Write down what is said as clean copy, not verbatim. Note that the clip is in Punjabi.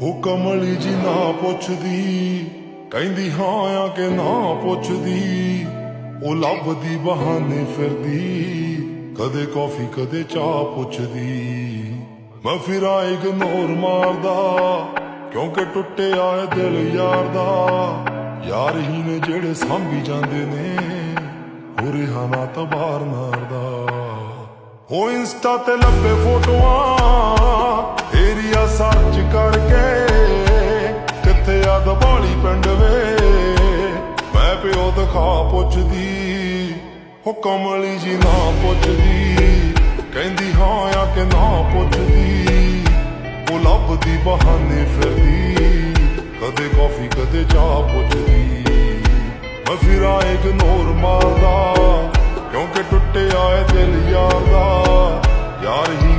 ਉਹ ਕਮਲੀ ਜੀ ਨਾ ਪੁੱਛਦੀ, ਕਹਿੰਦੀ ਹਾਂ ਆ ਕਿ ਨਾ ਪੁੱਛਦੀ। ਉਹ ਲੱਭਦੀ ਬਹਾਨੇ ਫਿਰਦੀ, ਕਦੇ ਕੌਫੀ ਕਦੇ ਚਾਹ ਪੁੱਛਦੀ। ਮੈਂ ਫਿਰਾਂ ਇਗਨੋਰ ਮਾਰਦਾ, ਕਿਉਂਕਿ ਟੁੱਟਿਆ ਏ ਦਿਲ ਯਾਰ ਦਾ। ਯਾਰ ਹੀ ਨੇ ਜਿਹੜੇ ਸਾਂਭੀ ਜਾਂਦੇ ਨੇ, ਹੋ ਰਿਹਾ ਨਾ ਤਾਂ ਬਾਹਰ ਮਾਰਦਾ। ਉਹ ਇੰਸਟਾ ਤੇ ਲੱਭੇ ਫੋਟੋਆਂ ਏਰੀਆ ਸਰਚ ਕਰਕੇ, ਕਿੱਥੇ ਆ ਦਬਾਲੀ ਪਿੰਡ ਵੇ, ਮੈਂ ਪਿਓ ਦਿਖਾ ਪੁੱਛਦੀ। ਉਹ ਕਮਲੀ ਜੀ ਨਾ ਪੁੱਛਦੀ, ਕਹਿੰਦੀ ਹਾਂ ਆ ਕਿ ਨਾ ਪੁੱਛਦੀ। ਉਹ ਲੱਭਦੀ ਬਹਾਨੇ ਫਿਰਦੀ, ਕਦੇ ਕੌਫੀ ਕਦੇ ਚਾਹ ਪੁੱਛਦੀ। ਮੈਂ ਫਿਰਾਂ ਇਗਨੋਰ ਮਾਰਦਾ, ਕਿਉਂਕਿ ਟੁੱਟਿਆ ਏ ਦਿਲ ਯਾਰ ਦਾ। ਯਾਰ ਹੀ